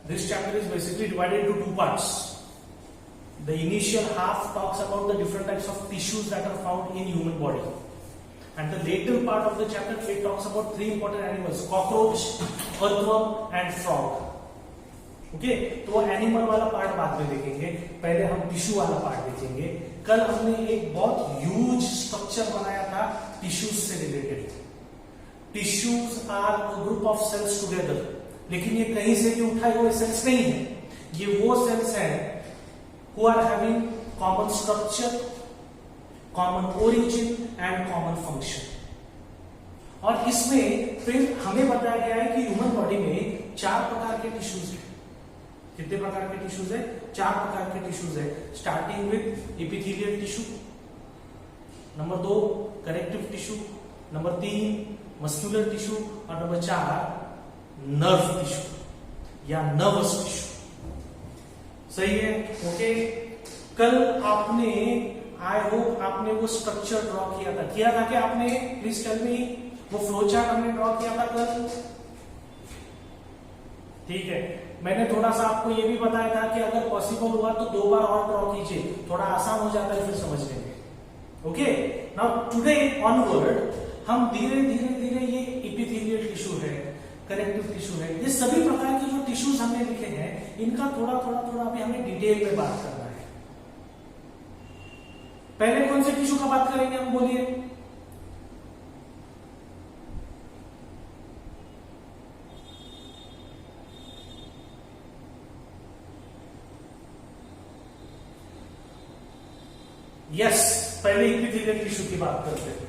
This chapter is basically divided into two parts. The initial half talks about the different types of tissues that are found in human body, and the later part of the chapter it talks about three important animals: cockroach, earthworm and frog. Okay, तो वो animal वाला part बाद में देखेंगे, पहले हम tissue वाला part देखेंगे। कल हमने एक बहुत ह्यूज स्ट्रक्चर बनाया था टिश्यूज से related. Tissues are a group of cells together, लेकिन ये कहीं से भी उठाए हुए सेल्स नहीं है, ये वो सेल्स हैं who are having common structure, common origin and common function. और इसमें फिर हमें बताया गया है कि ह्यूमन बॉडी में 4 प्रकार के टिश्यूज हैं। कितने प्रकार के टिश्यूज है? 4 प्रकार के टिश्यूज है, starting with epithelial tissue, number 2 connective tissue, number 3 muscular tissue और नंबर 4 नर्व टिश्यू या नर्वस टिश्यू। सही है? ओके। कल आपने, आई होप आपने वो स्ट्रक्चर ड्रॉ किया था कि आपने? प्लीज टेल मी, वो फ्लो चार्ट हमने ड्रॉ किया था कल, ठीक है। मैंने थोड़ा सा आपको ये भी बताया था कि अगर पॉसिबल हुआ तो 2 बार और ड्रॉ कीजिए, थोड़ा आसान हो जाता है फिर समझने में। ओके, नाउ टुडे ऑनवर्ड हम धीरे धीरे ये एपिथेलियल टिश्यू है, कनेक्टिव टिश्यू है, ये सभी प्रकार के जो टिश्यूज हमने लिखे हैं इनका थोड़ा अभी हमें डिटेल में बात करना है। पहले कौन से टिश्यू का बात करेंगे हम, बोलिए? यस, पहले एपिथेलियल टिश्यू की बात करते हैं।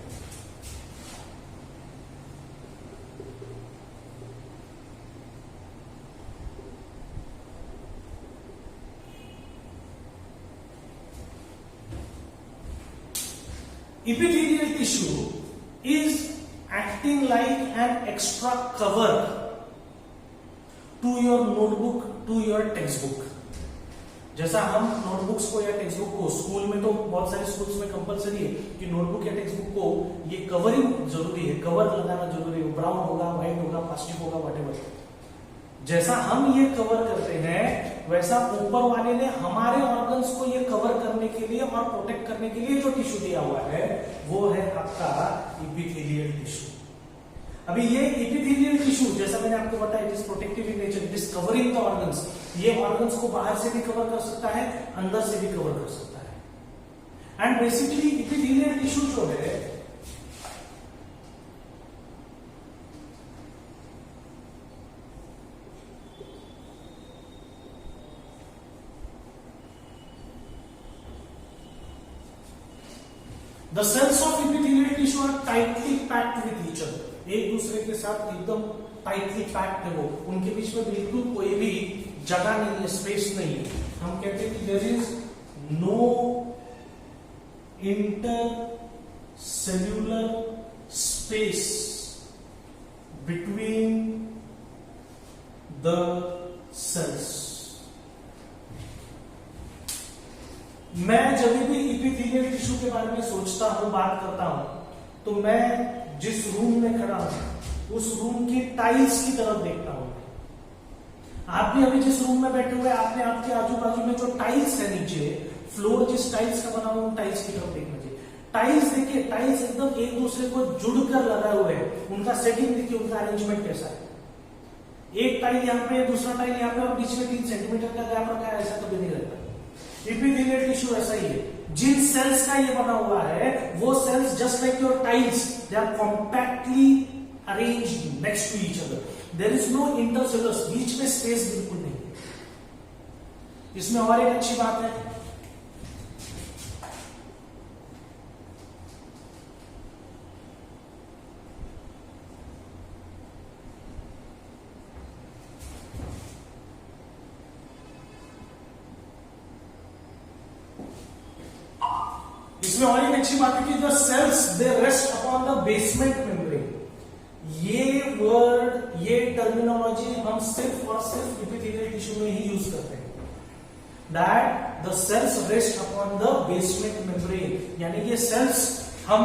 Epithelial tissue is acting like an extra cover to your notebook, to your textbook. जैसा हम नोटबुक्स को या टेक्स्ट बुक को, स्कूल में तो बहुत सारे स्कूल्स में कंपलसरी है कि नोटबुक या टेक्स्ट बुक को ये कवरिंग जरूरी है, कवर लगाना जरूरी है, ब्राउन होगा, व्हाइट होगा, प्लास्टिक होगा, व्हाटएवर। जैसा हम ये कवर करते हैं वैसा ऊपर वाले ने हमारे ऑर्गन्स को ये कवर करने के लिए और प्रोटेक्ट करने के लिए जो टिश्यू दिया हुआ है वो है आपका एपिथेलियल टिश्यू। अभी ये एपिथेलियल टिश्यू, जैसा मैंने आपको बताया, it is protective in nature, it is covering the organs. ये ऑर्गन्स को बाहर से भी कवर कर सकता है, अंदर से भी कवर कर सकता है। एंड बेसिकली एपिथेलियल टिश्यू जो है The cells of epithelial tissue are tightly packed with each other. एक दूसरे के साथ एकदम टाइटली पैक्ड है वो, उनके बीच में बिल्कुल कोई भी जगह नहीं है, स्पेस नहीं है। हम कहते हैं कि there is no inter cellular space between the cells. मैं जब भी एपिथेलियल टिश्यू के बारे में सोचता हूं, बात करता हूं, तो मैं जिस रूम में खड़ा हूं उस रूम की टाइल्स की तरफ देखता हूं। आप भी अभी जिस रूम में बैठे हुए आपने आपके आजू बाजू में जो टाइल्स है नीचे, फ्लोर जिस टाइल्स का बना हुआ उन टाइल्स की तरफ देखना चाहिए। टाइल्स देखिए, टाइल्स एकदम एक दूसरे को जुड़कर लगाए हुए हैं, उनका सेटिंग देखिए, उनका अरेंजमेंट कैसा है। एक टाइल यहाँ पे, दूसरा टाइल यहाँ पे और बीच में 3 सेंटीमीटर का गैप रखा है, ऐसा कभी नहीं रहता। एपिथेलियल टिश्यू ऐसा ही है, जिन सेल्स का ये बना हुआ है वो cells just like your tiles, they are compactly arranged next to each other, there is no intercellular, बीच में स्पेस बिल्कुल नहीं है। इसमें और एक अच्छी बात है, इसमें और एक अच्छी बात है कि the cells they rest upon the basement membrane. ये वर्ड, ये टर्मिनोलॉजी हम सिर्फ और सिर्फ एपिथेलियल टिश्यू में ही यूज करते हैं। That the cells rest upon the basement membrane, यानी ये सेल्स हम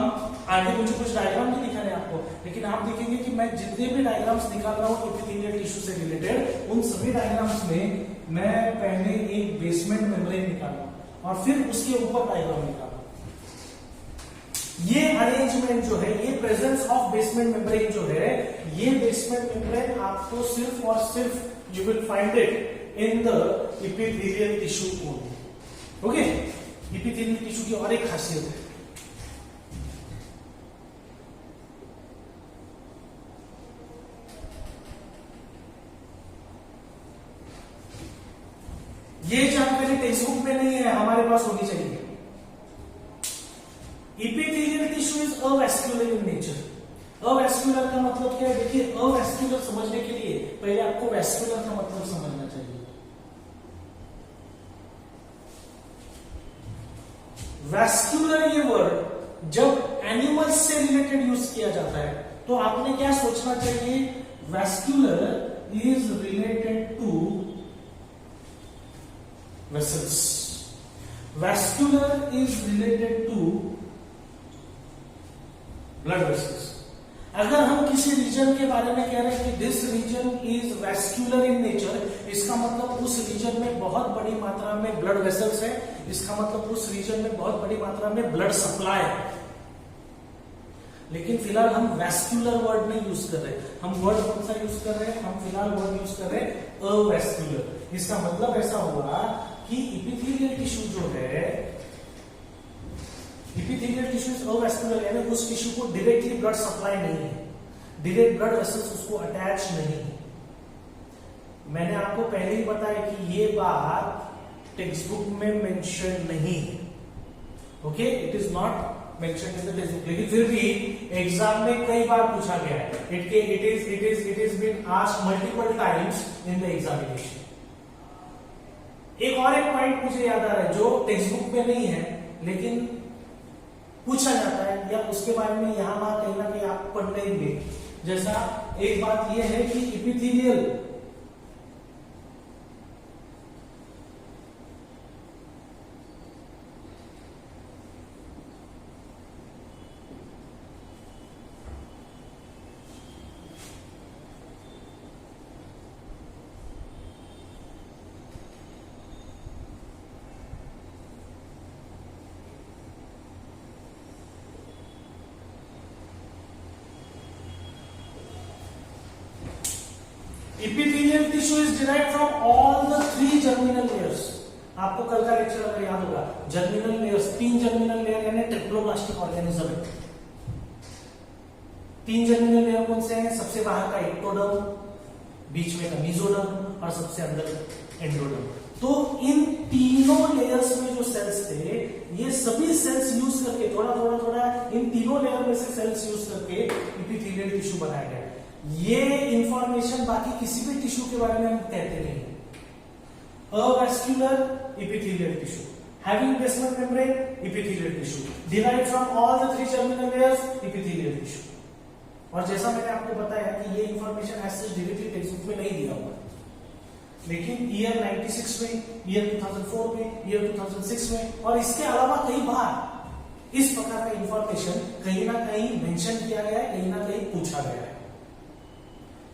आगे मुझे कुछ डायग्राम नहीं दिखाने आपको, लेकिन आप देखेंगे कि मैं जितने भी डायग्राम्स निकाल रहा हूँ एपिथेलियल टिश्यू से रिलेटेड, उन सभी डायग्राम्स में मैं पहले एक बेसमेंट मेम्ब्रेन निकाला और फिर उसके ऊपर डायग्राम निकाला। ये अरेंजमेंट जो है, ये प्रेजेंस ऑफ बेसमेंट मेम्ब्रेन जो है, ये बेसमेंट मेम्ब्रेन आपको सिर्फ और सिर्फ you will find it in the epithelial tissue only. Okay, epithelial tissue की और एक खासियत है, ये जानकारी टेक्स्ट बुक में नहीं है, हमारे पास होनी चाहिए। Epithelial tissue is avascular in nature. Avascular का मतलब क्या है? देखिए, अवैस्कुलर समझने के लिए पहले आपको वैस्कुलर का मतलब समझना चाहिए। वैस्कुलर ये वर्ड जब एनिमल्स से रिलेटेड यूज किया जाता है तो आपने क्या सोचना चाहिए? Vascular is related to vessels. Vascular is related to blood vessels. अगर हम किसी रीजन के बारे में कह रहे हैं कि this region is vascular in nature, इसका मतलब उस रीजन में बहुत बड़ी मात्रा में ब्लड वेसल्स है, इसका मतलब उस रीजन में बहुत बड़ी मात्रा में ब्लड सप्लाई है। लेकिन फिलहाल हम वैस्कुलर वर्ड नहीं यूज कर रहे, हम वर्ड कौन सा यूज कर रहे हैं? हम फिलहाल वर्ड यूज कर रहे हैं अवैस्कुलर। इसका मतलब ऐसा हुआ कि एपिथेलियल टिश्यू जो है, एपिथेलियल टिश्यू इज अवैस्कुलर, यानी उस टिश्यू को डायरेक्टली ब्लड सप्लाई नहीं है, डायरेक्ट ब्लड वेसल्स उसको अटैच नहीं है। मैंने आपको पहले ही बताया कि ये बात टेक्स्ट बुक में मेंशन नहीं है। Okay, it is not mention in the text book, लेकिन फिर भी एग्जाम में कई बार पूछा गया है। It is been asked multiple times in the examination. एक और एक पॉइंट मुझे याद आ रहा है जो टेक्स्ट बुक में नहीं है लेकिन पूछा जाता है, या उसके बारे में यहां वहां कहीं ना कहीं आप पढ़ लेंगे। जैसा एक बात यह है कि epithelial Epithelial tissue is derived from all the three germinal layers. आपको कल का लेक्चर अगर याद होगा, जर्मिनल लेयर्स, 3 जर्मिनल लेयर यानी ट्रिप्लोब्लास्टिक ऑर्गेनिज्म है। 3 जर्मिनल लेयर कौन से हैं? सबसे बाहर का एक्टोडर्म, बीच में का मेसोडर्म और सबसे अंदर एंडोडर्म। तो इन तीनों लेयर्स में जो सेल्स थे, ये सभी सेल्स यूज करके थोड़ा इन तीनों लेयर में से सेल्स यूज करके एपिथेलियल टिश्यू बनाया गया। ये इंफॉर्मेशन बाकी किसी भी टिश्यू के बारे में हम कहते नहीं। Avascular epithelial tissue, having basement membrane epithelial tissue, derived from all the 3 germinal layers epithelial tissue. और जैसा मैंने आपको बताया कि ये इंफॉर्मेशन ऐसे डायरेक्टली टेक्स्ट बुक में नहीं दिया हुआ, लेकिन ईयर 96 में, ईयर 2004 में, ईयर 2006 में और इसके अलावा कई बार इस प्रकार का इंफॉर्मेशन कहीं ना कहीं मेंशन किया गया है, कहीं ना कहीं पूछा गया है।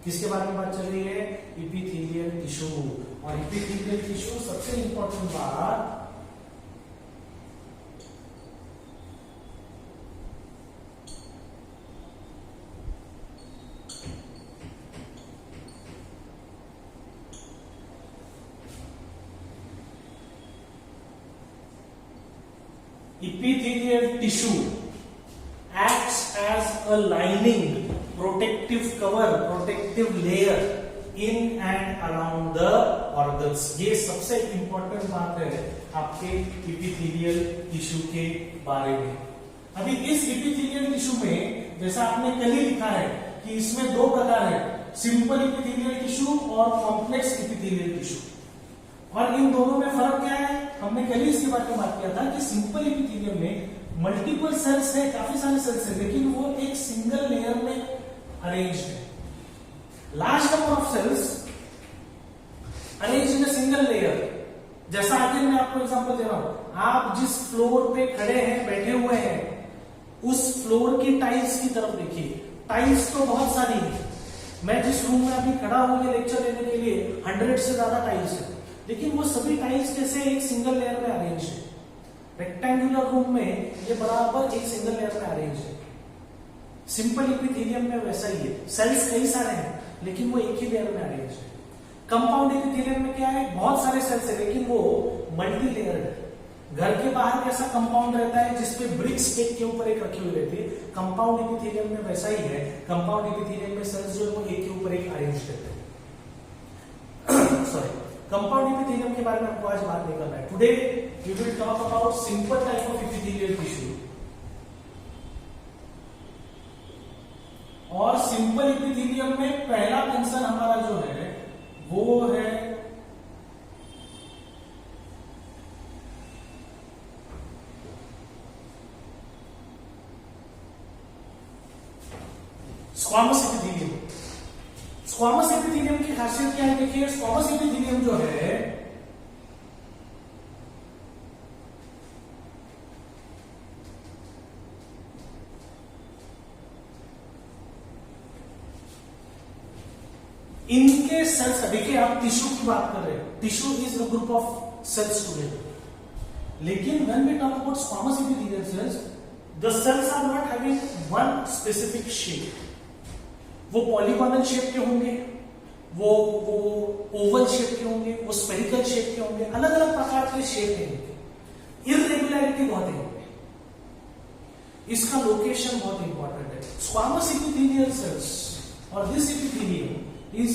किसके बारे में बात चल रही है? Epithelial tissue. और एपिथेलियल टिश्यू सबसे इंपॉर्टेंट बात, epithelial tissue acts as a lining, protective cover, protective layer in and around the organs. ये सबसे इंपॉर्टेंट बात है आपके एपिथेलियल टिश्यू के बारे में। अभी इस एपिथेलियल टिश्यू में जैसा आपने कल ही लिखा है कि इसमें 2 प्रकार है, सिंपल एपिथेलियल टिश्यू और कॉम्प्लेक्स एपिथेलियल टिश्यू। और इन दोनों में फर्क क्या है? हमने कल ही इसके बारे में बात किया था कि सिंपल एपिथेलियम में मल्टीपल सेल्स है, काफी सारे सेल्स है, लेकिन वो एक सिंगल लेयर में अरेंज्ड है। Large number of cells arranged in a single layer. जैसा आगे मैं आपको एग्जांपल दे रहा हूं, आप जिस फ्लोर पे खड़े हैं, बैठे हुए हैं, उस फ्लोर की टाइल्स की तरफ देखिए, टाइल्स तो बहुत सारी है। मैं जिस रूम में अभी खड़ा हूं ये लेक्चर लेने के लिए 100 से ज्यादा टाइल्स है, लेकिन वो सभी टाइल्स कैसे एक सिंगल लेयर में अरेंज है। रेक्टेंगुलर रूम में ये बराबर एक सिंगल लेयर में अरेंज है। सिंपल एपिथेलियम में वैसा ही है, सेल्स कई सारे हैं लेकिन वो एक ही लेयर में अरेंज है। कंपाउंड एपिथेलियम में क्या है, बहुत सारे सेल्स है लेकिन वो मल्टी लेयर है। घर के बाहर कैसा कंपाउंड रहता है जिसपे ब्रिक्स एक के ऊपर एक रखी हुई रहती है, कंपाउंड एपिथेलियम में वैसा ही है। कंपाउंड एपिथेलियम में सेल्स जो है वो एक के ऊपर एक अरेंज रहते हैं। सॉरी, कंपाउंड एपिथेलियम के बारे में आपको आज बात नहीं करना है। Today we will talk about simple type of epithelial tissue. और सिंपल एपिथेलियम में पहला कंसर्न हमारा जो है वो है स्क्वामस एपिथेलियम। स्क्वामस एपिथेलियम की खासियत क्या है, देखिए स्क्वामस एपिथेलियम जो है इनके सेल्स, देखिए आप टिश्यू की बात कर रहे हैं, tissue is a group of cells together, लेकिन when we talk about squamous epithelial cells, the cells are not having one specific shape. वो पॉलीगोनल शेप के होंगे, वो ओवल शेप के होंगे, वो स्फेरिकल शेप के होंगे, अलग अलग प्रकार के शेप हैं। इररेगुलरिटी बहुत है, इसका लोकेशन बहुत इंपॉर्टेंट है। स्क्वामस एपिथेलियल सेल्स और दिस एपिथेलियम is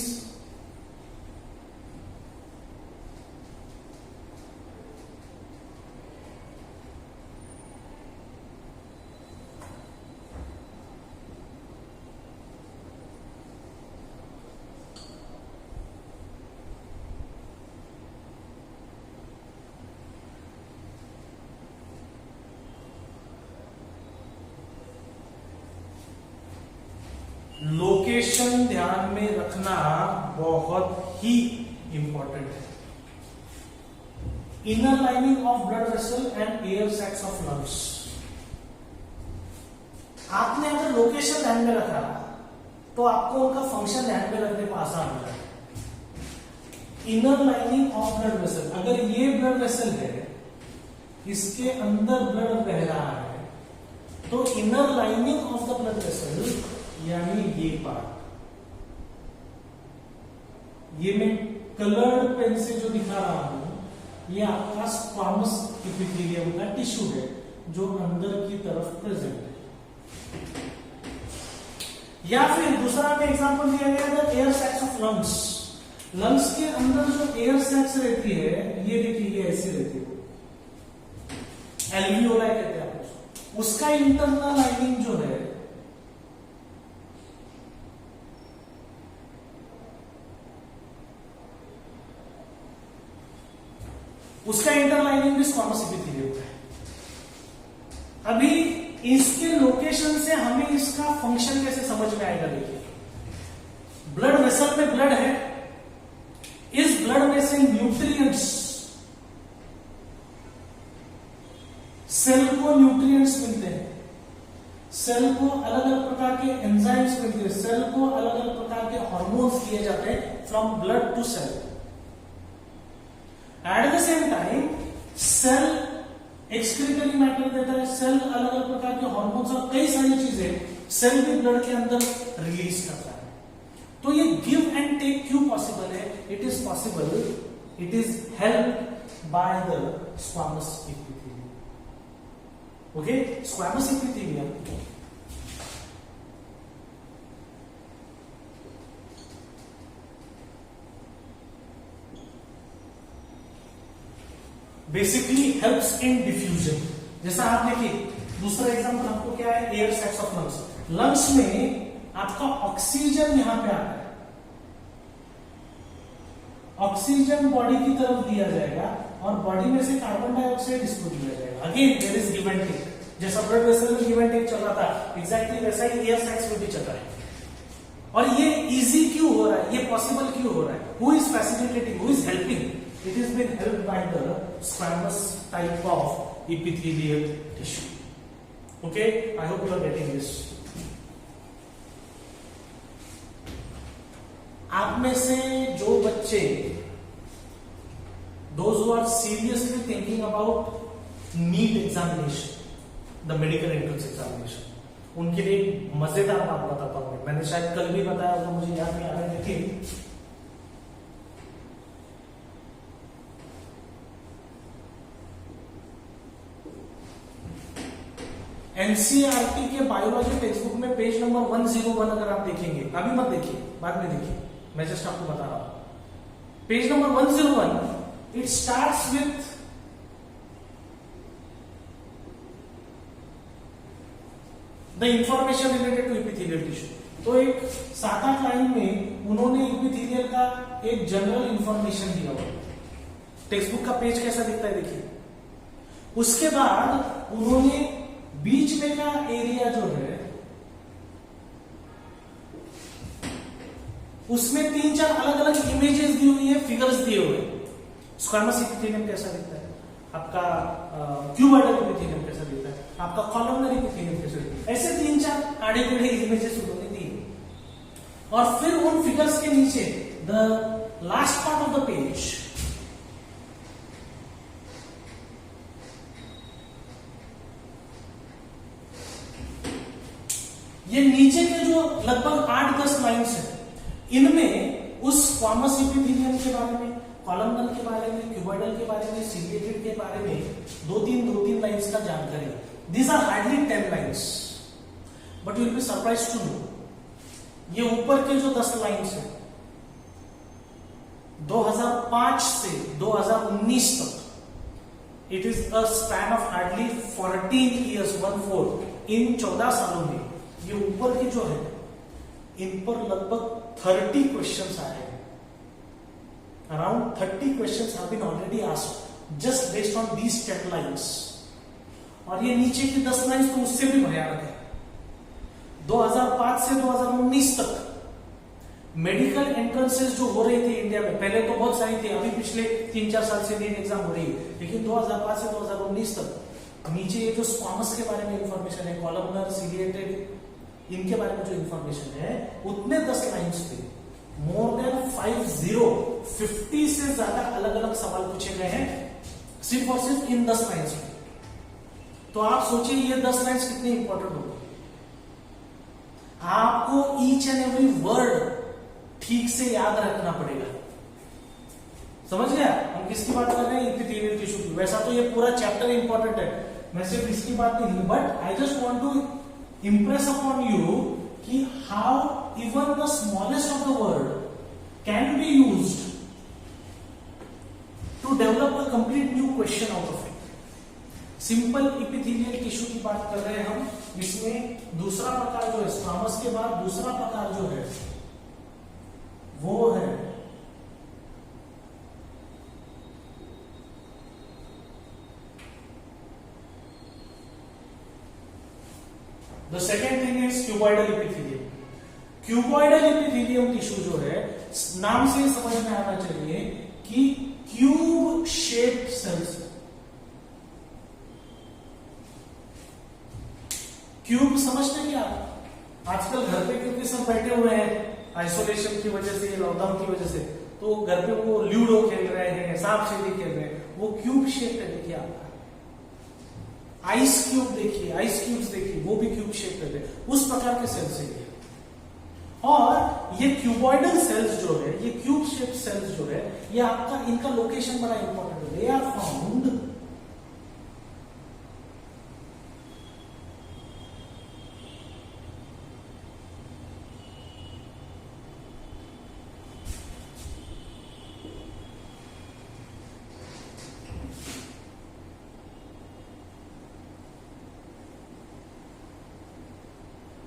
लोकेशन ध्यान में रखना बहुत ही इंपॉर्टेंट है। Inner lining of blood vessel and air sacs of lungs. आपने अगर लोकेशन ध्यान में रखा तो आपको उनका फंक्शन ध्यान में रखने को आसान हो जाएगा। Inner lining of blood vessel, अगर ये ब्लड वेसल है, इसके अंदर ब्लड बह रहा है, तो inner lining of the blood vessel यानी ये पार्ट, ये मैं कलर्ड पेन से जो दिखा रहा हूं, ये आपका स्क्वामस एपिथेलियम का टिश्यू है जो अंदर की तरफ प्रेजेंट है। या फिर दूसरा में एग्जांपल दिया गया था air sacs of lungs. Lungs के अंदर जो एयर सैक्स रहती है, ये देखिए ये ऐसी रहती है, एल्वियोलाई कहते हैं आप उसका इंटरनल लाइनिंग जो है उसका इंटरलाइनिंग भी स्क्वामस एपिथेलियम है। अभी इसके लोकेशन से हमें इसका फंक्शन कैसे समझ में आएगा, देखिए ब्लड वेसल में ब्लड है, इस ब्लड में से न्यूट्रिएंट्स, सेल को न्यूट्रिएंट्स मिलते हैं, सेल को अलग अलग प्रकार के एंजाइम्स मिलते हैं, सेल को अलग अलग प्रकार के हार्मोन्स दिए जाते हैं from blood to cell. At the same time cell excretory matter देता है, सेल अलग अलग प्रकार के हार्मोन्स और कई सारी चीजें सेल भी ब्लड के अंदर रिलीज करता है। तो ये गिव एंड टेक क्यों पॉसिबल है? It is possible, it is help by the squamous epithelium. Okay, squamous epithelium basically helps in diffusion. जैसा आप देखिए, दूसरा एग्जांपल आपको क्या है, air sacs of lungs. Lungs में आपका ऑक्सीजन यहां पे आता है, ऑक्सीजन बॉडी की तरफ दिया जाएगा और बॉडी में से कार्बन डाइऑक्साइड इसको दिया जाएगा। Again there is give and take, जैसा ब्लड वेसल में गिव एंड टेक चल रहा था, एग्जैक्टली वैसा ही एयर सैक्स में भी चल रहा है। और ये इजी क्यों हो रहा है, ये पॉसिबल क्यों हो रहा है? Who is facilitating, who is helping? It has been helped by the squamous type of epithelial tissue. Okay, I hope you are getting this. आप में से जो बच्चे those who are seriously thinking about NEET examination, the medical entrance examination, उनके लिए एक मजेदार बात बताता हूं. मैंने शायद कल भी बताया होगा, मुझे याद नहीं आ रहा है, लेकिन एनसीईआरटी के बायोलॉजी टेक्स्ट बुक में पेज नंबर 101 अगर आप देखेंगे, अभी मत देखिए, बाद में देखिए, मैं जस्ट आपको बता रहा हूं. Page number 101, it starts with the information related to epithelial tissue. तो एक 7-8 लाइन में उन्होंने एपिथेलियल का एक जनरल इंफॉर्मेशन दिया हुआ. टेक्स्ट बुक का पेज कैसा दिखता है देखिए. उसके बाद उन्होंने बीच में का एरिया जो है उसमें 3-4 अलग अलग इमेजेस दी हुई है, फिगर्स दिए हुए हैं. स्क्वामस एपिथेलियम कैसा दिखता है, आपका क्यूबॉइडल एपिथेलियम कैसा दिखता है, आपका कॉलमनर एपिथेलियम कैसा दिखता है, ऐसे 3-4 आड़े टेढ़े इमेजेस उन्होंने दी. और फिर उन फिगर्स के नीचे the last part of the page, ये नीचे के जो लगभग 8-10 लाइन्स है, इनमें उस स्क्वामस एपिथेलियम के बारे में, कॉलमनर के बारे में, क्यूबॉइडल के बारे में, सिलिएटेड के बारे में 2-3 लाइन्स का जानकारी. These are hardly 10 lines, but you will be surprised to know, ये ऊपर के जो 10 लाइन्स है 2005 से 2019 तक, it is a span of hardly 14 years, 14 इन 14 सालों में ये ऊपर के जो है इन पर लगभग 30 क्वेश्चंस आए हैं. Around 30 questions have been already asked just based on these 10 lines. और ये नीचे की 10 लाइन्स तो उससे भी भयानक है. 2005 से 2019 तक मेडिकल एंट्रेंसेस जो हो रहे थे इंडिया में, पहले तो बहुत सारी थी, अभी पिछले 3-4 साल से नीट एग्जाम हो रही है, लेकिन 2005 से 2019 तक नीचे ये जो स्क्वामस के बारे में इंफॉर्मेशन है, कॉलमनर, सिलिएटेड, इनके बारे में जो इंफॉर्मेशन है, उतने 10 लाइन्स पे मोर देन 50 से ज्यादा अलग अलग सवाल पूछे गए हैं सिर्फ और सिर्फ इन 10 लाइन्स में. तो आप सोचिए ये 10 लाइन्स कितनी इंपॉर्टेंट होगी. आपको ईच एंड एवरी वर्ड ठीक से याद रखना पड़ेगा. समझ गया हम किसकी बात कर रहे हैं? एपिथेलियल टिश्यू की. वैसा तो ये पूरा चैप्टर इंपॉर्टेंट है, मैं सिर्फ इसकी बात नहीं, but I just want to impress upon you कि how even the smallest of the word can be used to develop a complete new question out of it. Simple epithelial tissue की बात कर रहे हैं हम. इसमें दूसरा प्रकार जो है स्क्वामस के बाद दूसरा प्रकार जो है वो है The second thing is cuboidal epithelium. Cuboidal epithelium tissue जो है, नाम से समझ में आना चाहिए कि क्यूब शेप्ड सेल्स. क्यूब समझते क्या? आजकल घर पे क्योंकि सब बैठे हुए हैं आइसोलेशन की वजह से, लॉकडाउन की वजह से, तो घर पे वो लूडो खेल रहे हैं, सांप सीढ़ी खेल रहे हैं, वो क्यूब शेप है. देखिए आपका आइस क्यूब देखिए, आइस क्यूब्स देखिए, वो भी क्यूब शेप रहते हैं, उस प्रकार के सेल्स है ये. और ये क्यूबॉइडल सेल्स जो है, ये क्यूब शेप सेल्स जो है, ये आपका इनका लोकेशन बड़ा इंपॉर्टेंट है. दे आर फाउंड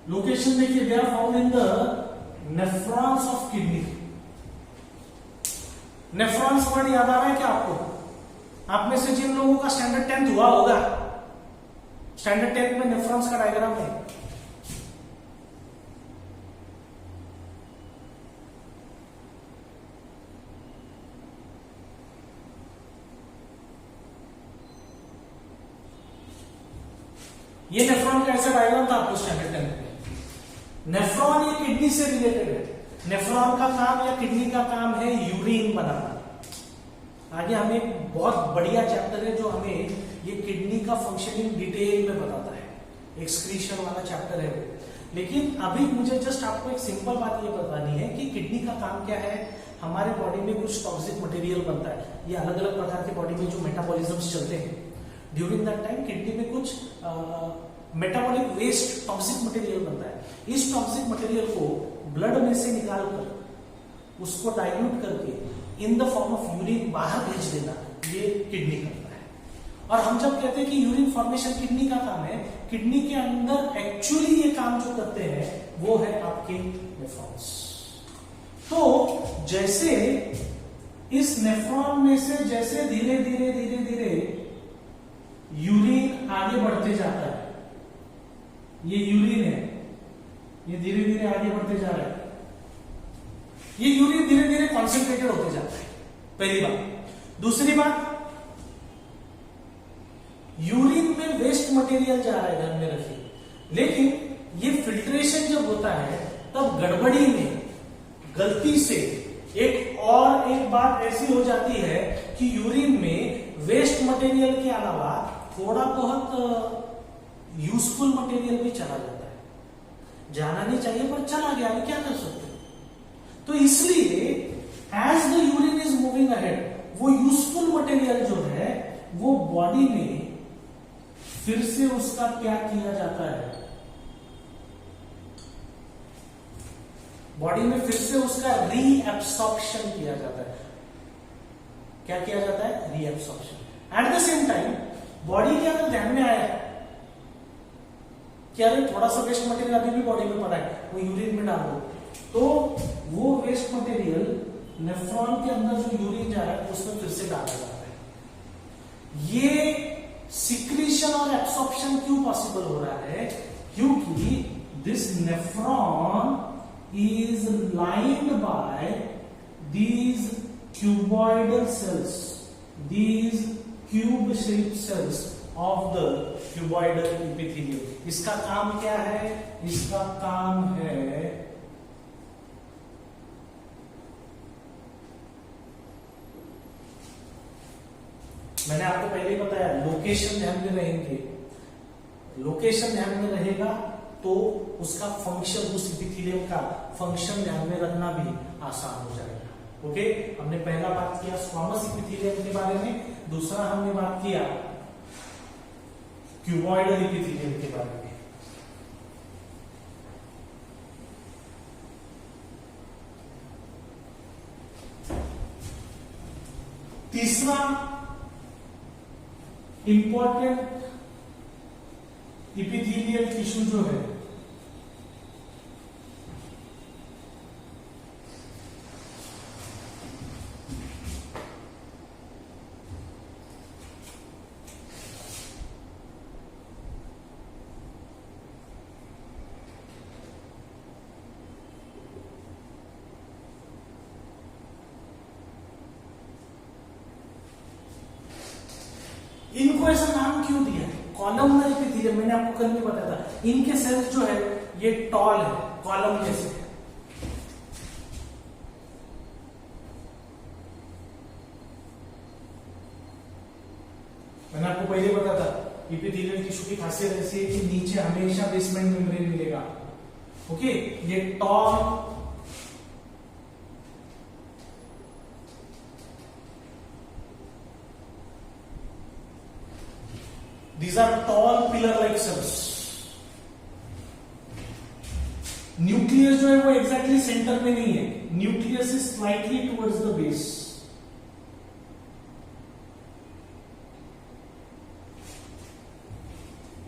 लोकेशन देखिए, they are found in the nephrons of kidney. Nephrons word याद आ रहा है क्या आपको? आप में से जिन लोगों का स्टैंडर्ड 10th हुआ होगा, स्टैंडर्ड 10th में नेफ्रॉन्स का डायग्राम है. ये नेफ्रॉन का ऐसा डायग्राम था आपको स्टैंडर्ड 10 में। नेफ्रॉन ये किडनी से रिलेटेड है। नेफ्रॉन का काम या किडनी का काम है यूरिन बनाना। आगे हमें एक बहुत बढ़िया चैप्टर है जो हमें ये किडनी का फंक्शनिंग डिटेल में बताता है, एक्सक्रीशन वाला चैप्टर है वो। लेकिन अभी मुझे जस्ट आपको एक सिंपल बात ये बतानी है कि किडनी का काम क्या है। हमारे बॉडी में कुछ टॉक्सिक मटेरियल बनता है, ये अलग अलग प्रकार के बॉडी में जो मेटाबॉलिज्म्स चलते हैं ड्यूरिंग दैट टाइम किडनी में कुछ मेटाबॉलिक वेस्ट टॉक्सिक मटेरियल बनता है। इस टॉक्सिक मटेरियल को ब्लड में से निकालकर उसको डाइल्यूट करके in the form of urine बाहर भेज देना, ये किडनी करता है। और हम जब कहते हैं कि यूरिन फॉर्मेशन किडनी का काम है, किडनी के अंदर एक्चुअली ये काम जो करते हैं वो है आपके नेफ्रॉन्स। तो जैसे इस नेफ्रॉन में से जैसे धीरे धीरे धीरे धीरे यूरिन आगे बढ़ते जाता है, ये यूरिन है, ये धीरे धीरे आगे बढ़ते जा रहा है, ये यूरिन धीरे धीरे कॉन्सेंट्रेटेड होते जाता है, पहली बात। दूसरी बात, यूरिन में वेस्ट मटेरियल जा रहा है, ध्यान में रखिए, लेकिन ये फिल्ट्रेशन जब होता है तब गड़बड़ी में गलती से एक बात ऐसी हो जाती है कि यूरिन में वेस्ट मटेरियल के अलावा थोड़ा बहुत यूजफुल मटेरियल भी चला जाता है। जाना नहीं चाहिए पर चला गया, क्या कर सकते हैं। तो इसलिए as the urine is moving ahead, वो यूजफुल मटेरियल जो है वो बॉडी में फिर से उसका क्या किया जाता है, बॉडी में फिर से उसका रीएब्सॉर्प्शन किया जाता है। क्या किया जाता है? Reabsorption. Eight the same time body के अगर ध्यान में आया कि अरे थोड़ा सा वेस्ट मटेरियल अभी भी बॉडी में पड़ा है, वो यूरिन में डाल दो, तो वो वेस्ट मटेरियल नेफ्रॉन के अंदर जो यूरिन जा रहा है उसमें फिर से डाला जाता है। ये सिक्रीशन और एब्सॉर्प्शन क्यों पॉसिबल हो रहा है? क्योंकि this nephron is lined by these cuboidal cells, these cube shaped cells of the cuboidal epithelium। इसका काम क्या है? इसका काम है मैंने आपको पहले ही बताया, लोकेशन ध्यान में रहेंगे, लोकेशन ध्यान में रहेगा तो उसका फंक्शन, उस इपिथेलियम का फंक्शन ध्यान में रखना भी आसान हो जाएगा। ओके, हमने पहला बात किया स्क्वामस इपिथेलियम के बारे में, दूसरा हमने बात किया क्यूबॉइडल इपिथेलियम के बारे में। तीसरा इंपॉर्टेंट इपिथेलियल टिश्यू जो है इनको ऐसा नाम क्यों दिया है? कॉलमनर इपिथेलियम, मैंने आपको कल भी बताया था, इनके सेल्स जो है ये टॉल है, कॉलम जैसे है। मैंने आपको पहले बताया था इपिथेलियल टिश्यू की खासियत ऐसी है कि नीचे हमेशा बेसमेंट मेम्ब्रेन मिलेगा। ओके, ये tall These are tall pillar-like cells. Nucleus जो है वो एग्जैक्टली सेंटर में नहीं है, nucleus is slightly towards the base.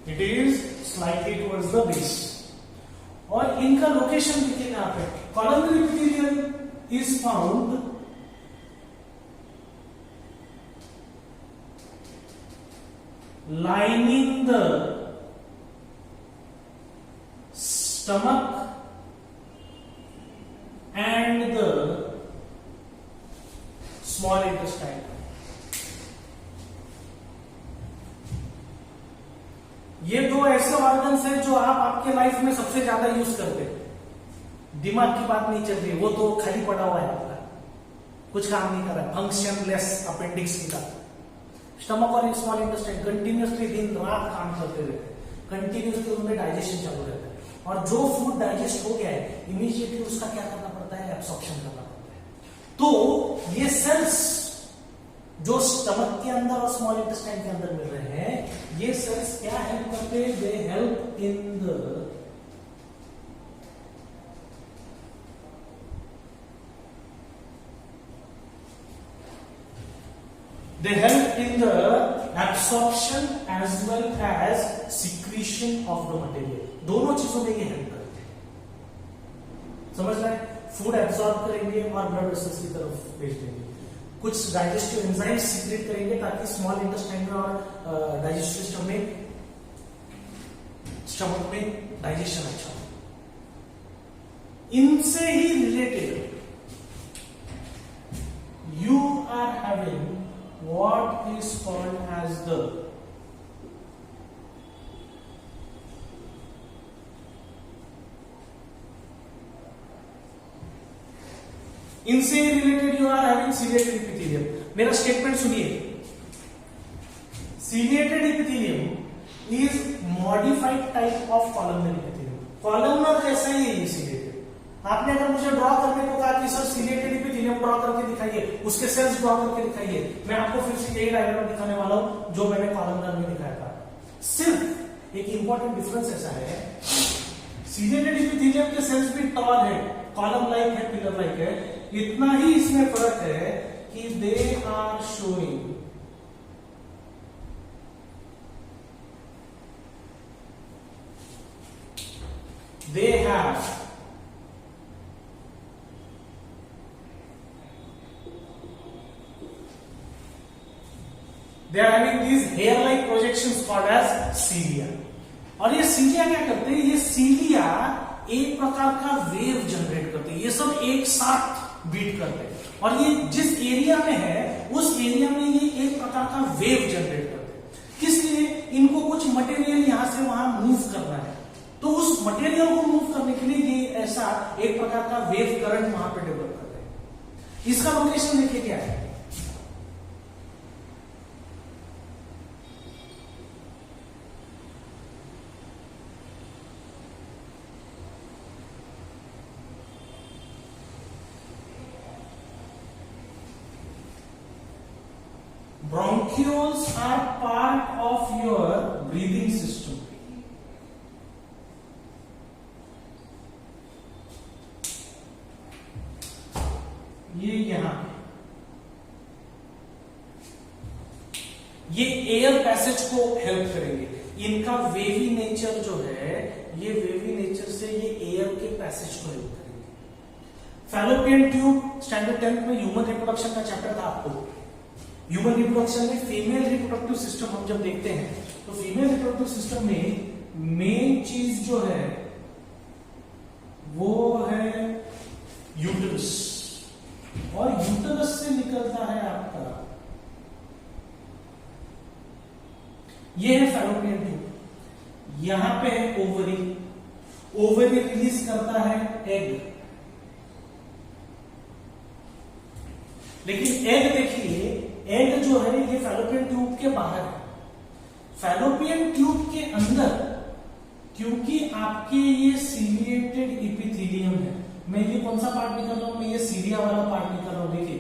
It is slightly towards the base. और इनका लोकेशन देखिए यहां पे, columnar epithelium is found lining the stomach and the small intestine। ये दो ऐसे ऑर्गन्स हैं जो आप आपके लाइफ में सबसे ज्यादा यूज करते हैं। दिमाग की बात नहीं चल रही, वो तो खाली पड़ा हुआ है आपका, कुछ काम नहीं कर रहा है, फंक्शनलेस अपेंडिक्स की तरह। स्टमक और स्मॉल इंटेस्टाइन कंटिन्यूसली दिन रात काम करते रहते हैं, कंटिन्यूसली उनमें डाइजेशन चालू रहता है, और जो फूड डाइजेस्ट हो गया है इमीडिएटली उसका क्या करना पड़ता है, एब्सॉर्प्शन करना पड़ता है। तो ये सेल्स जो स्टमक के अंदर और स्मॉल इंटेस्टाइन के अंदर मिल रहे हैं, ये सेल्स क्या हेल्प करते हैं, दे help in the absorption as well as secretion of the material। दोनों चीजों में ये हेल्प करते हैं, समझ रहे हैं? फूड एब्सॉर्ब करेंगे और ब्लड वेसल्स की तरफ भेज देंगे, कुछ डाइजेस्टिव एंजाइम्स सीक्रेट करेंगे ताकि स्मॉल इंटेस्टाइन में और डाइजेस्टिव सिस्टम में, स्टमक में डाइजेशन अच्छा हो। इनसे ही related you are having what is called as the इनसे related you are having ciliated epithelium. मेरा स्टेटमेंट सुनिए, ciliated epithelium is modified type of columnar epithelium. Columnar जैसा ही है ये सीलिएटेड। आपने अगर मुझे ड्रॉ करने को कहा कि सर सीलिएटेड इपिथेलियम ड्रॉ करके दिखाइए, उसके सेल्स ड्रॉ करके दिखाइए, मैं आपको फिर से यही डायग्राम दिखाने वाला हूं जो मैंने कॉलमनर में दिखाया था। सिर्फ एक इंपॉर्टेंट डिफरेंस ऐसा है, सीलिएटेड इपिथेलियम के सेल्स भी टॉल है, कॉलम लाइक है, पिलर लाइक है, इतना ही इसमें फर्क है कि they are showing they have they are having these hair like projections called as cilia। और ये सीलिया क्या करते हैं, ये सीलिया एक प्रकार का वेव जनरेट करते हैं, ये सब एक साथ बीट करते हैं, और ये जिस एरिया में है उस एरिया में ये एक प्रकार का वेव जनरेट करते हैं। किस लिए, इनको कुछ मटेरियल यहां से वहां मूव करना है, तो उस मटेरियल को मूव करने के लिए ये ऐसा एक प्रकार का वेव करंट वहां पे डेवलप करते हैं। इसका लोकेशन देखिए क्या है, bronchioles are part of your breathing system। ये यहां ये एयर पैसेज को हेल्प करेंगे। इनका वेवी नेचर जो है, ये वेवी नेचर से ये एयर के पैसेज को हेल्प करेंगे। फैलोपियन ट्यूब स्टैंडर्ड 10th में ह्यूमन रिप्रोडक्शन का चैप्टर था आपको। ह्यूमन रिप्रोडक्शन में फीमेल रिप्रोडक्टिव सिस्टम हम जब देखते हैं तो फीमेल रिप्रोडक्टिव सिस्टम में मेन चीज जो है वो है यूटरस, और यूटरस से निकलता है आपका, ये है फैलोपियन ट्यूब। यहां पे है ओवरी, ओवरी रिलीज करता है एग, लेकिन एग देखिए, एग जो है ये फैलोपियन ट्यूब के बाहर है। फैलोपियन ट्यूब के अंदर क्योंकि आपके ये सीलिएटेड इपिथेलियम है, मैं ये कौन सा पार्ट निकाल रहा हूं, मैं ये सीलिया वाला पार्ट निकाल रहा हूं। देखिए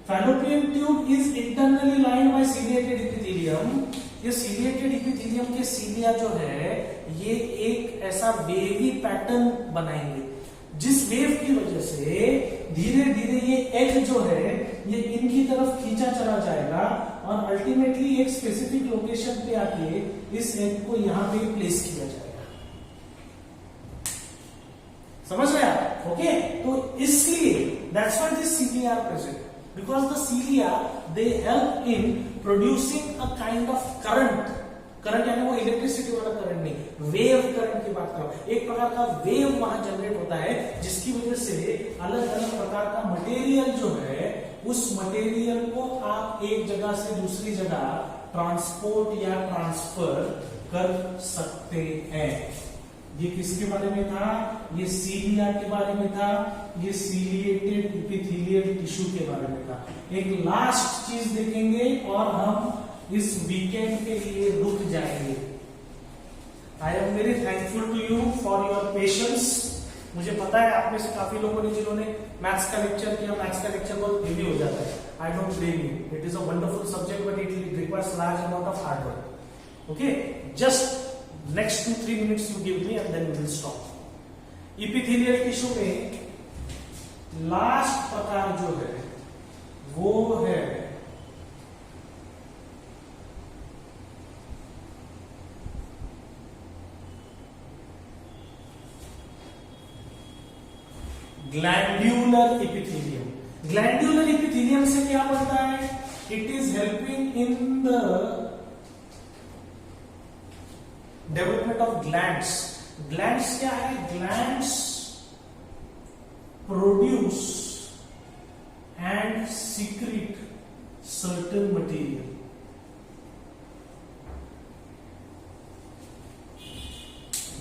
fallopian tube is internally lined by ciliated epithelium. ये सीलिएटेड इपिथेलियम के सीलिया जो है ये एक ऐसा वेवी पैटर्न बनाएंगे, जिस वेव की वजह से धीरे धीरे ये एग जो है ये इनकी तरफ खींचा चला जाएगा, और अल्टीमेटली एक स्पेसिफिक लोकेशन पे आके इस एग को यहां पे प्लेस किया जाएगा। समझ रहे आप? ओके, तो इसलिए that's why this cilia are present, because the cilia they help in producing a kind of current. Current यानी वो इलेक्ट्रिसिटी वाला करंट नहीं, वेव करंट की बात करो। एक प्रकार का वेव वहां जनरेट होता है जिसकी वजह से अलग अलग प्रकार का मटेरियल जो है उस मटेरियल को आप एक जगह से दूसरी जगह ट्रांसपोर्ट या ट्रांसफर कर सकते हैं। ये किसके बारे में था? ये सीलिया के बारे में था, ये सीलिएटेड एपिथेलियल टिश्यू के बारे में था। एक लास्ट चीज देखेंगे और हम इस वीकेंड के लिए रुक जाएंगे। I am very thankful to you for your patience. मुझे पता है आप में से काफी लोगों ने जिन्होंने मैथ्स का लेक्चर किया, मैथ्स का लेक्चर बहुत हेवी हो जाता है। I don't blame you, it is a wonderful subject but it requires large amount of hard work. Okay, just next 2-3 minutes you give me and then we will stop। Epithelial tissue में last प्रकार जो है वो है glandular epithelium. Glandular epithelium से क्या बनता है? It is helping in the development of glands. Glands क्या है? Glands produce and secrete certain material.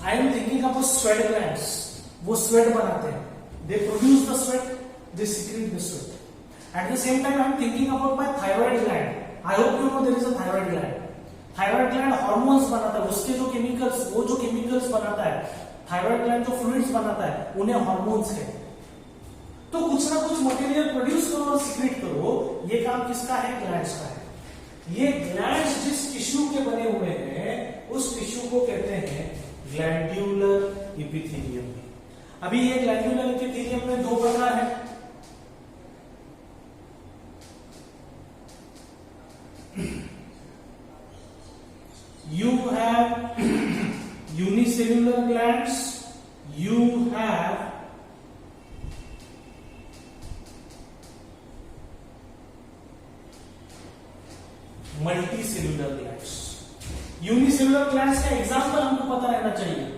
I am thinking of sweat glands. वो स्वेट बनाते हैं, they produce the sweat, they secrete the sweat. At the same time I am thinking about my thyroid gland. I hope you know there is a thyroid gland. Thyroid gland hormones बनाता है, उसके जो chemicals, वो जो chemicals बनाता है, thyroid gland जो fluids बनाता है उन्हें हार्मोन्स कहते हैं। तो कुछ ना कुछ मटेरियल प्रोड्यूस करो और सीक्रेट करो, ये काम किसका है? ग्लैंड्स का है। ये ग्लैंड्स जिस टिश्यू के बने हुए हैं उस टिश्यू को कहते हैं ग्लैंड्यूलर इपिथेलियम। अभी ये ग्लैंड्यूलर इपिथेलियम में दो प्रकार है। You have unicellular glands, you have multicellular glands। Unicellular glands का एग्जांपल हमको पता रहना चाहिए।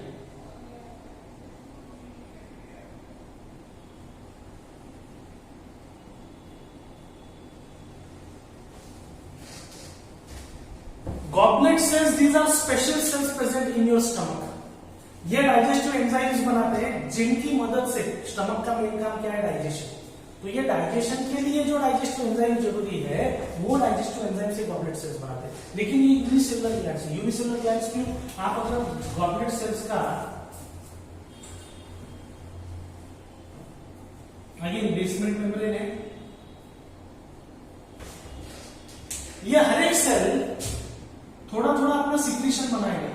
Goblet cells, these are special cells present in your stomach. ये डाइजेस्टिव एंजाइम्स बनाते हैं जिनकी मदद से, स्टमक का मेन काम क्या है? डाइजेशन। तो ये डाइजेशन के लिए जो डाइजेस्टिव एंजाइम जरूरी है वो डाइजेस्टिव एंजाइम से गॉबलेट सेल्स बनाते हैं। लेकिन ये यूनिसेलुलर ग्लैंड्स है। यूनिसेलुलर ग्लैंड्स क्यों? आप अगर गॉबलेट सेल्स का अगेन बेसमेंट मेम्ब्रेन है, ये हर एक सेल थोड़ा थोड़ा अपना सिक्रीशन बनाएगा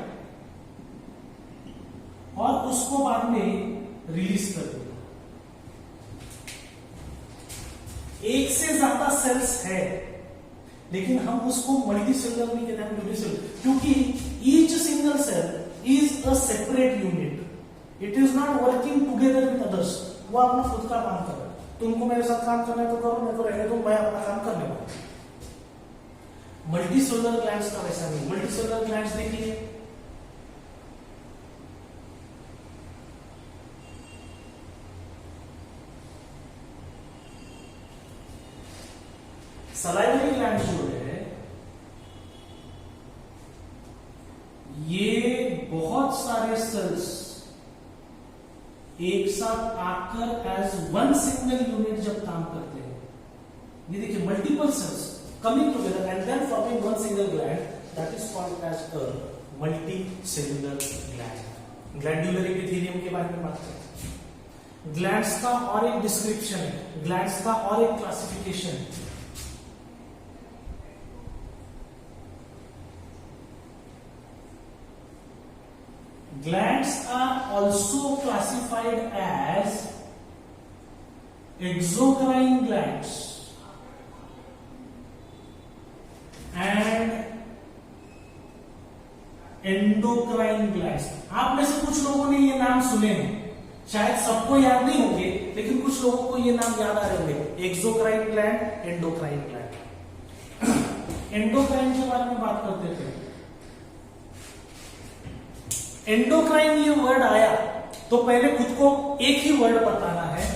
और उसको बाद में रिलीज कर देगा। एक से ज्यादा सेल्स है लेकिन हम उसको मल्टी सेलुलर नहीं कहते, हम यूनिसेलुलर, क्योंकि each single cell is a separate unit. It is not working together with others. वो अपना खुद का काम कर रहा है। तुमको मेरे साथ काम करना है तो करो, मैं तो रहने दो, मैं अपना काम करने वाला। मल्टीसेलुलर ग्लैंड्स का वैसा नहीं। मल्टीसेलुलर ग्लैंड्स देखिए, सलाइवरी ग्लैंड्स जो है ये बहुत सारे सेल्स एक साथ आकर एज वन सिंगल यूनिट जब काम करते हैं, ये देखिए multiple cells coming together and then forming one single gland, that is called as a multicellular gland। Glandular epithelium के बारे में बात करते हैं। ग्लैंड्स का और एक डिस्क्रिप्शन है, ग्लैंड्स का और एक क्लासिफिकेशन है। Glands are also classified as exocrine glands and endocrine glands. आप में से कुछ लोगों ने ये नाम सुने हैं, शायद सबको याद नहीं होंगे लेकिन कुछ लोगों को ये नाम याद आ रहे होंगे। Exocrine gland, endocrine gland. Endocrine के बारे में बात करते थे। एंडोक्राइन ये वर्ड आया तो पहले खुद को एक ही वर्ड बताना है,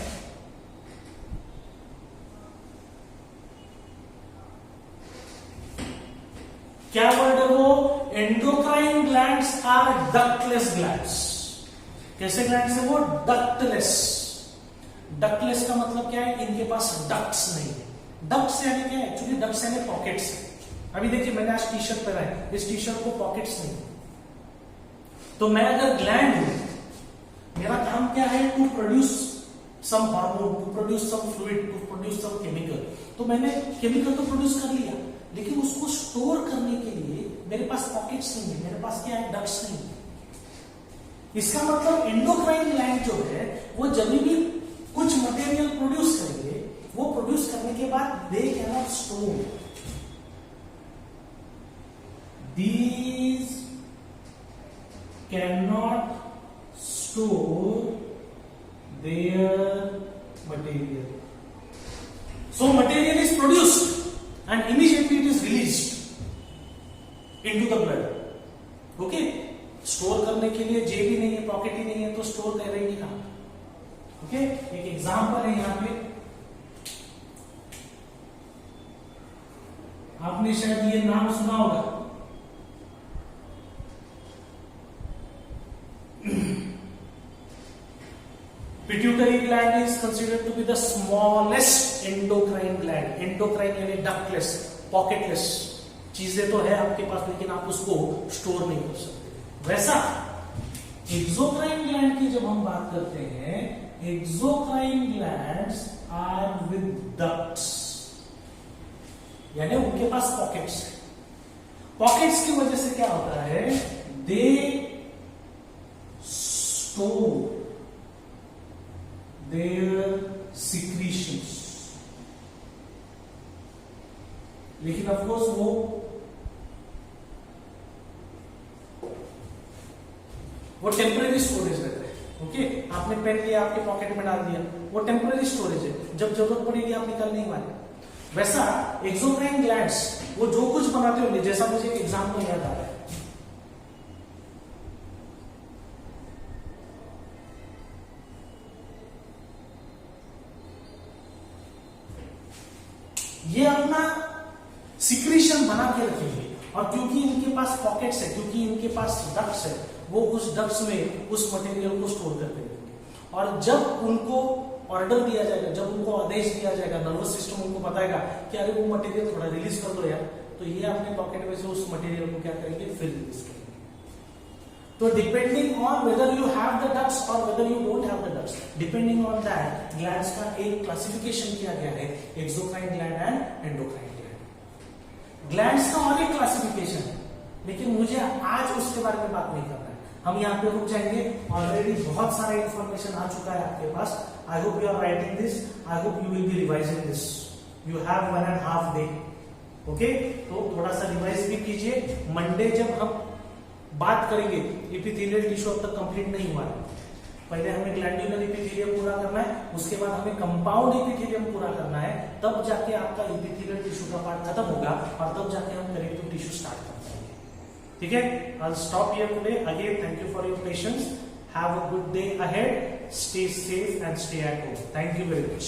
क्या वर्ड है वो? Endocrine glands are ductless glands. कैसे ग्लैंड्स है वो? डक्टलेस। डक्टलेस का मतलब क्या है? इनके पास डक्ट्स नहीं है। डक्ट्स यानी क्या है? एक्चुअली डक्ट्स यानी पॉकेट्स है। अभी देखिए मैंने आज टी शर्ट पहना है, इस टी शर्ट को पॉकेट्स नहीं। तो मैं अगर ग्लैंड हूं, मेरा काम क्या है? To produce some hormone, to produce some fluid, to produce some chemical. तो मैंने केमिकल तो प्रोड्यूस कर लिया, लेकिन उसको स्टोर करने के लिए मेरे पास पॉकेट्स नहीं है, मेरे पास क्या है? डक्ट्स नहीं है। इसका मतलब एंडोक्राइन ग्लैंड जो है वो जब भी कुछ मटेरियल प्रोड्यूस करेंगे, वो प्रोड्यूस करने के बाद they can not store. These cannot store their material. So material is produced and immediately it is released into the blood. Okay? Store करने के लिए जेब ही नहीं है, पॉकेट ही नहीं है, तो स्टोर करेंगे कहां? ओके, एक एग्जांपल है यहां पे। आपने शायद ये नाम सुना होगा, pituitary gland is considered to be the smallest endocrine gland. Endocrine यानी डक्टलेस, पॉकेटलेस। चीजें तो है आपके पास, लेकिन आप उसको स्टोर नहीं कर सकते। वैसा एक्सोक्राइन ग्लैंड की जब हम बात करते हैं, exocrine glands are with ducts, यानी उनके पास पॉकेट्स है। पॉकेट्स की वजह से क्या होता है? दे स्टोर their secretions, लेकिन ऑफ कोर्स वो टेम्परेरी स्टोरेज रहता है। ओके, आपने पेन लिया, आपके पॉकेट में डाल दिया, वो टेम्परेरी स्टोरेज है, जब जरूरत पड़ेगी आप निकाल नहीं पाए। वैसा एक्सोक्राइन ग्लैंड्स वो जो कुछ बनाते होंगे, जैसा मुझे एक एग्जांपल याद आ रहा है, ये अपना सिक्रीशन बना के रखेंगे, और क्योंकि इनके पास पॉकेट्स है, क्योंकि इनके पास डक्ट्स है, वो उस डक्ट्स में उस मटेरियल को स्टोर करके रखेंगे। और जब उनको ऑर्डर दिया जाएगा, जब उनको आदेश दिया जाएगा, नर्वस सिस्टम उनको बताएगा कि अरे वो मटेरियल थोड़ा रिलीज कर दो यार, तो ये अपने पॉकेट में से उस मटेरियल को क्या करेंगे? फिर रिलीज करेंगे। तो depending on whether you have the ducts और whether you don't have the ducts, depending on that glands का एक क्लासिफिकेशन किया गया है, exocrine gland and endocrine gland. Glands का और एक क्लासिफिकेशन है, लेकिन मुझे आज उसके बारे में बात नहीं करना है, हम यहाँ पे रुक जाएंगे। ऑलरेडी बहुत सारा इंफॉर्मेशन आ चुका है आपके पास। I hope you are writing this, I hope you will be revising this. You have 1.5 day. Okay, तो थोड़ा सा रिवाइज भी कीजिए। मंडे जब हम बात करेंगे, एपिथेलियल टिश्यू अब तक कंप्लीट नहीं हुआ है, पहले हमें ग्लैंड्यूलर एपिथेलियम पूरा करना है, उसके बाद हमें कंपाउंड एपिथेलियम पूरा करना है, तब जाके आपका एपिथेलियल टिश्यू का पार्ट खत्म होगा, और तब जाके हम कनेक्टिव टिश्यू स्टार्ट कर पाएंगे। ठीक है, I will stop here today. Again thank you for your patience. Have a good day ahead. Stay safe and stay at home. Thank you very much.